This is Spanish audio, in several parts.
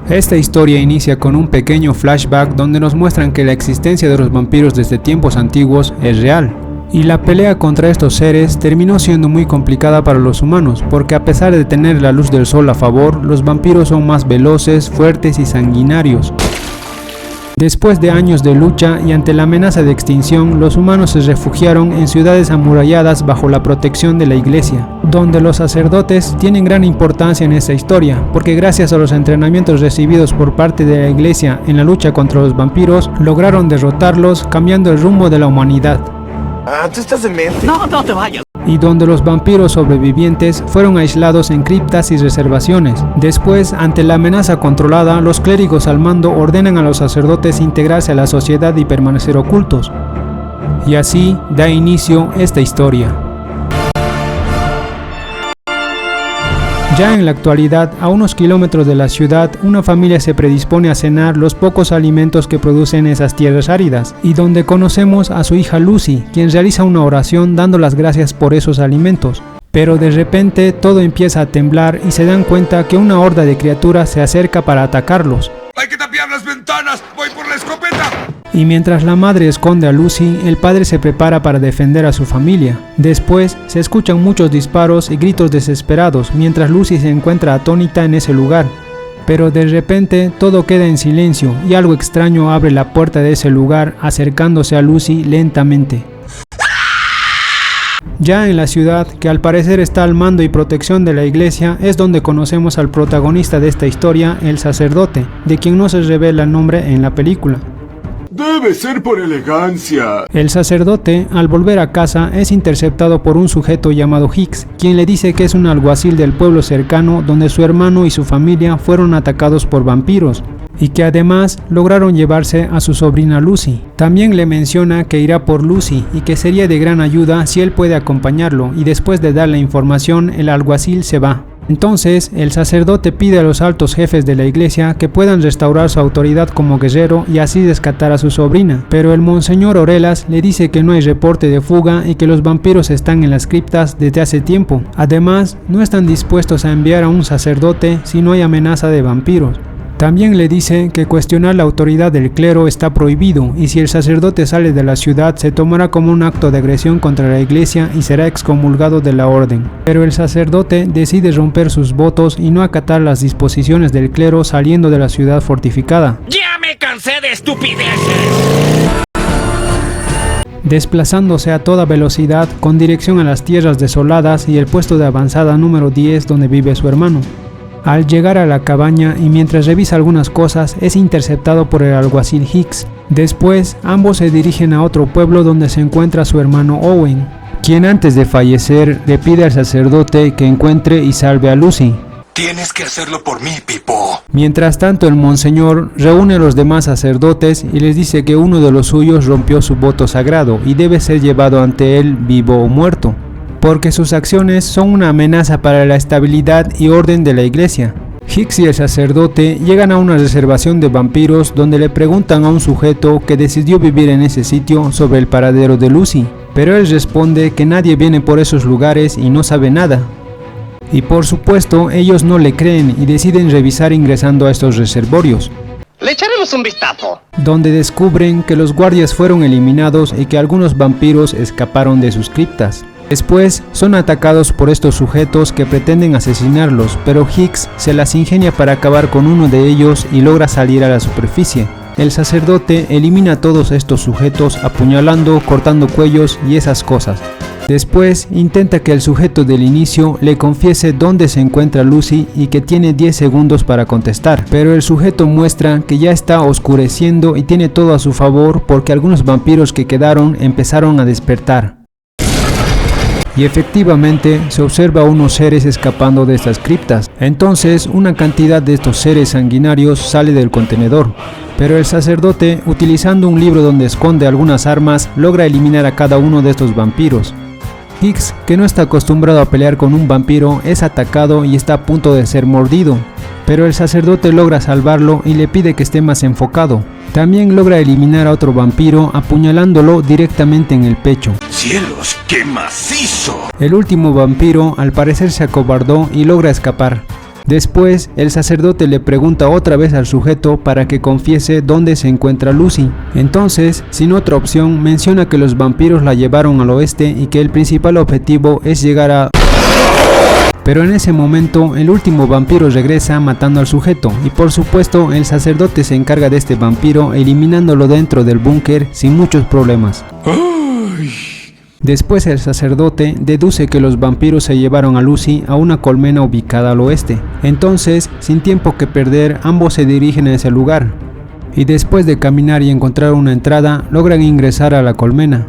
Esta historia inicia con un pequeño flashback donde nos muestran que la existencia de los vampiros desde tiempos antiguos es real. Y la pelea contra estos seres terminó siendo muy complicada para los humanos, porque a pesar de tener la luz del sol a favor, los vampiros son más veloces, fuertes y sanguinarios. Después de años de lucha y ante la amenaza de extinción, los humanos se refugiaron en ciudades amuralladas bajo la protección de la iglesia, donde los sacerdotes tienen gran importancia en esta historia, porque gracias a los entrenamientos recibidos por parte de la iglesia en la lucha contra los vampiros, lograron derrotarlos, cambiando el rumbo de la humanidad. ¿Tú estás en mente? No te vayas. Y donde los vampiros sobrevivientes fueron aislados en criptas y reservaciones. Después, ante la amenaza controlada, los clérigos al mando ordenan a los sacerdotes integrarse a la sociedad y permanecer ocultos. Y así da inicio esta historia. Ya en la actualidad, a unos kilómetros de la ciudad, una familia se predispone a cenar los pocos alimentos que producen esas tierras áridas, y donde conocemos a su hija Lucy, quien realiza una oración dando las gracias por esos alimentos. Pero de repente todo empieza a temblar y se dan cuenta que una horda de criaturas se acerca para atacarlos. ¡Hay que tapiar las ventanas! ¡Voy por la escopeta! Y mientras la madre esconde a Lucy, el padre se prepara para defender a su familia. Después, se escuchan muchos disparos y gritos desesperados, mientras Lucy se encuentra atónita en ese lugar. Pero de repente, todo queda en silencio y algo extraño abre la puerta de ese lugar, acercándose a Lucy lentamente. Ya en la ciudad, que al parecer está al mando y protección de la iglesia, es donde conocemos al protagonista de esta historia, el sacerdote, de quien no se revela el nombre en la película. Debe ser por elegancia. El sacerdote, al volver a casa, es interceptado por un sujeto llamado Hicks, quien le dice que es un alguacil del pueblo cercano donde su hermano y su familia fueron atacados por vampiros, y que además lograron llevarse a su sobrina Lucy. También le menciona que irá por Lucy y que sería de gran ayuda si él puede acompañarlo, y después de dar la información, el alguacil se va. Entonces, el sacerdote pide a los altos jefes de la iglesia que puedan restaurar su autoridad como guerrero y así rescatar a su sobrina, pero el monseñor Orelas le dice que no hay reporte de fuga y que los vampiros están en las criptas desde hace tiempo. Además, no están dispuestos a enviar a un sacerdote si no hay amenaza de vampiros. También le dice que cuestionar la autoridad del clero está prohibido y si el sacerdote sale de la ciudad se tomará como un acto de agresión contra la iglesia y será excomulgado de la orden. Pero el sacerdote decide romper sus votos y no acatar las disposiciones del clero saliendo de la ciudad fortificada. ¡Ya me cansé de estupideces! Desplazándose a toda velocidad con dirección a las tierras desoladas y el puesto de avanzada número 10 donde vive su hermano. Al llegar a la cabaña y mientras revisa algunas cosas es interceptado por el alguacil Hicks. Después, ambos se dirigen a otro pueblo donde se encuentra su hermano Owen, quien antes de fallecer le pide al sacerdote que encuentre y salve a Lucy. Tienes que hacerlo por mí, Pipo. Mientras tanto, el monseñor reúne a los demás sacerdotes y les dice que uno de los suyos rompió su voto sagrado y debe ser llevado ante él vivo o muerto, porque sus acciones son una amenaza para la estabilidad y orden de la iglesia. Hicks y el sacerdote llegan a una reservación de vampiros donde le preguntan a un sujeto que decidió vivir en ese sitio sobre el paradero de Lucy, pero él responde que nadie viene por esos lugares y no sabe nada. Y por supuesto ellos no le creen y deciden revisar ingresando a estos reservorios. Le echaremos un vistazo. Donde descubren que los guardias fueron eliminados y que algunos vampiros escaparon de sus criptas. Después son atacados por estos sujetos que pretenden asesinarlos, pero Hicks se las ingenia para acabar con uno de ellos y logra salir a la superficie. El sacerdote elimina a todos estos sujetos apuñalando, cortando cuellos y esas cosas. Después intenta que el sujeto del inicio le confiese dónde se encuentra Lucy y que tiene 10 segundos para contestar, pero el sujeto muestra que ya está oscureciendo y tiene todo a su favor porque algunos vampiros que quedaron empezaron a despertar. Y efectivamente se observa a unos seres escapando de estas criptas. Entonces una cantidad de estos seres sanguinarios sale del contenedor, pero el sacerdote, utilizando un libro donde esconde algunas armas, logra eliminar a cada uno de estos vampiros. Hicks, que no está acostumbrado a pelear con un vampiro, es atacado y está a punto de ser mordido, pero el sacerdote logra salvarlo y le pide que esté más enfocado. También logra eliminar a otro vampiro apuñalándolo directamente en el pecho. ¡Cielos, qué macizo! El último vampiro al parecer se acobardó y logra escapar. Después, el sacerdote le pregunta otra vez al sujeto para que confiese dónde se encuentra Lucy. Entonces, sin otra opción, menciona que los vampiros la llevaron al oeste y que el principal objetivo es llegar a... Pero en ese momento, el último vampiro regresa matando al sujeto, y por supuesto, el sacerdote se encarga de este vampiro eliminándolo dentro del búnker sin muchos problemas. Después el sacerdote deduce que los vampiros se llevaron a Lucy a una colmena ubicada al oeste. Entonces, sin tiempo que perder, ambos se dirigen a ese lugar. Y después de caminar y encontrar una entrada, logran ingresar a la colmena.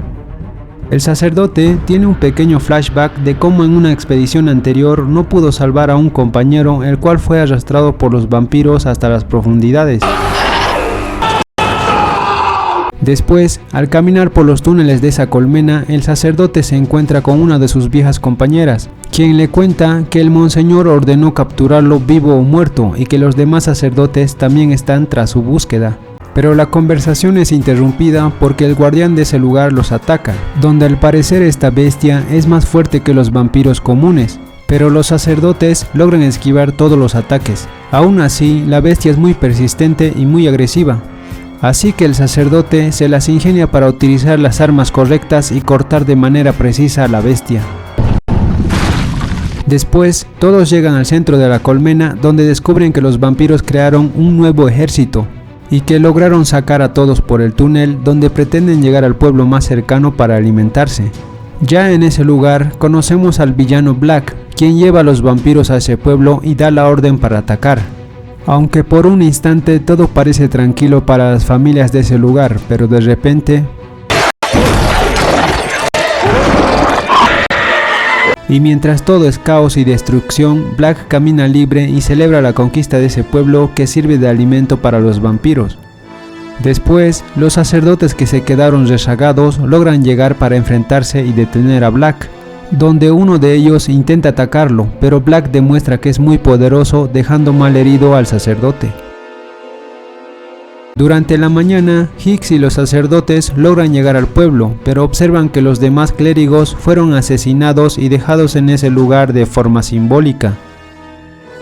El sacerdote tiene un pequeño flashback de cómo en una expedición anterior no pudo salvar a un compañero, el cual fue arrastrado por los vampiros hasta las profundidades. Después, al caminar por los túneles de esa colmena, el sacerdote se encuentra con una de sus viejas compañeras, quien le cuenta que el monseñor ordenó capturarlo vivo o muerto y que los demás sacerdotes también están tras su búsqueda. Pero la conversación es interrumpida porque el guardián de ese lugar los ataca, donde al parecer esta bestia es más fuerte que los vampiros comunes, pero los sacerdotes logran esquivar todos los ataques. Aún así, la bestia es muy persistente y muy agresiva. Así que el sacerdote se las ingenia para utilizar las armas correctas y cortar de manera precisa a la bestia. Después, todos llegan al centro de la colmena, donde descubren que los vampiros crearon un nuevo ejército y que lograron sacar a todos por el túnel, donde pretenden llegar al pueblo más cercano para alimentarse. Ya en ese lugar conocemos al villano Black, quien lleva a los vampiros a ese pueblo y da la orden para atacar. Aunque por un instante todo parece tranquilo para las familias de ese lugar, pero de repente... Y mientras todo es caos y destrucción, Black camina libre y celebra la conquista de ese pueblo que sirve de alimento para los vampiros. Después, los sacerdotes que se quedaron rezagados logran llegar para enfrentarse y detener a Black, donde uno de ellos intenta atacarlo, pero Black demuestra que es muy poderoso, dejando mal herido al sacerdote. Durante la mañana, Hicks y los sacerdotes logran llegar al pueblo, pero observan que los demás clérigos fueron asesinados y dejados en ese lugar de forma simbólica.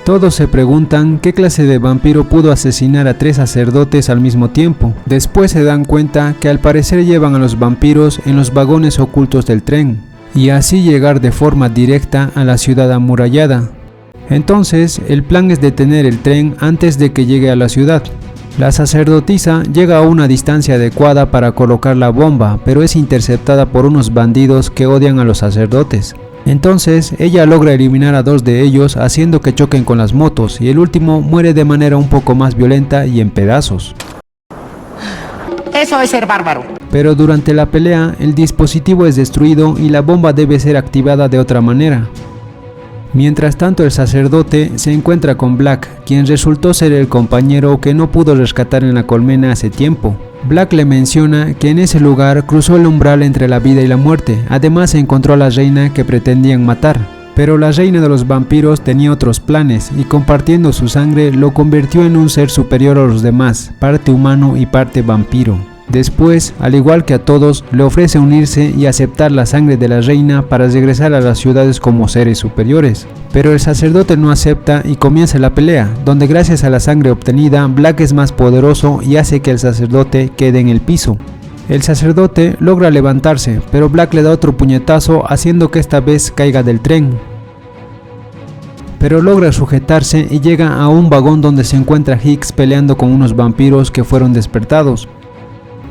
Todos se preguntan qué clase de vampiro pudo asesinar a 3 sacerdotes al mismo tiempo. Después se dan cuenta que al parecer llevan a los vampiros en los vagones ocultos del tren, y así llegar de forma directa a la ciudad amurallada. Entonces, el plan es detener el tren antes de que llegue a la ciudad. La sacerdotisa llega a una distancia adecuada para colocar la bomba, pero es interceptada por unos bandidos que odian a los sacerdotes. Entonces, ella logra eliminar a 2 de ellos haciendo que choquen con las motos, y el último muere de manera un poco más violenta y en pedazos. Eso es ser bárbaro. Pero durante la pelea, el dispositivo es destruido y la bomba debe ser activada de otra manera. Mientras tanto, el sacerdote se encuentra con Black, quien resultó ser el compañero que no pudo rescatar en la colmena hace tiempo. Black le menciona que en ese lugar cruzó el umbral entre la vida y la muerte. Además, encontró a la reina que pretendían matar. Pero la reina de los vampiros tenía otros planes y compartiendo su sangre lo convirtió en un ser superior a los demás, parte humano y parte vampiro. Después, al igual que a todos, le ofrece unirse y aceptar la sangre de la reina para regresar a las ciudades como seres superiores. Pero el sacerdote no acepta y comienza la pelea, donde gracias a la sangre obtenida, Black es más poderoso y hace que el sacerdote quede en el piso. El sacerdote logra levantarse, pero Black le da otro puñetazo haciendo que esta vez caiga del tren. Pero logra sujetarse y llega a un vagón donde se encuentra Hicks peleando con unos vampiros que fueron despertados.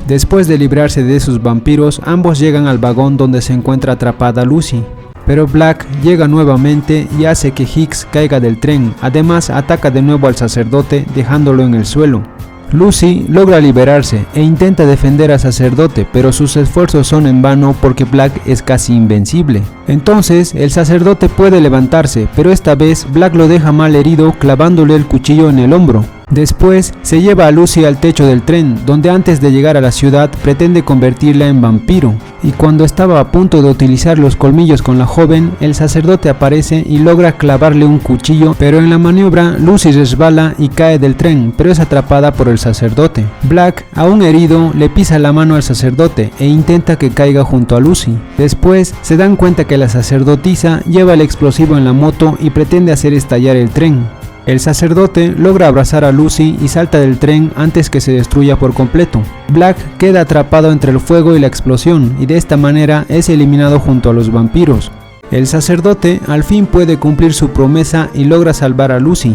Después de librarse de esos vampiros, ambos llegan al vagón donde se encuentra atrapada Lucy. Pero Black llega nuevamente y hace que Hicks caiga del tren, además ataca de nuevo al sacerdote dejándolo en el suelo. Lucy logra liberarse e intenta defender al sacerdote, pero sus esfuerzos son en vano porque Black es casi invencible. Entonces el sacerdote puede levantarse, pero esta vez Black lo deja mal herido clavándole el cuchillo en el hombro. Después se lleva a Lucy al techo del tren, donde antes de llegar a la ciudad pretende convertirla en vampiro. Y cuando estaba a punto de utilizar los colmillos con la joven, el sacerdote aparece y logra clavarle un cuchillo, pero en la maniobra Lucy resbala y cae del tren, pero es atrapada por el sacerdote. Black, aún herido, le pisa la mano al sacerdote e intenta que caiga junto a Lucy. Después se dan cuenta que la sacerdotisa lleva el explosivo en la moto y pretende hacer estallar el tren. El sacerdote logra abrazar a Lucy y salta del tren antes que se destruya por completo. Black queda atrapado entre el fuego y la explosión y de esta manera es eliminado junto a los vampiros. El sacerdote al fin puede cumplir su promesa y logra salvar a Lucy.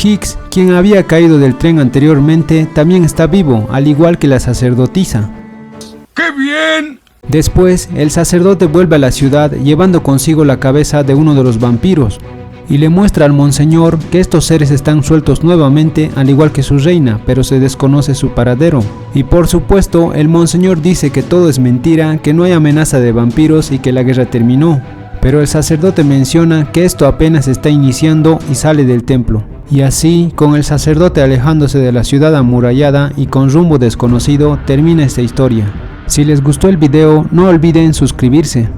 Hicks, quien había caído del tren anteriormente, también está vivo, al igual que la sacerdotisa. ¡Qué bien! Después, el sacerdote vuelve a la ciudad llevando consigo la cabeza de uno de los vampiros y le muestra al monseñor que estos seres están sueltos nuevamente al igual que su reina, pero se desconoce su paradero. Y por supuesto, el monseñor dice que todo es mentira, que no hay amenaza de vampiros y que la guerra terminó. Pero el sacerdote menciona que esto apenas está iniciando y sale del templo. Y así, con el sacerdote alejándose de la ciudad amurallada y con rumbo desconocido, termina esta historia. Si les gustó el video, no olviden suscribirse.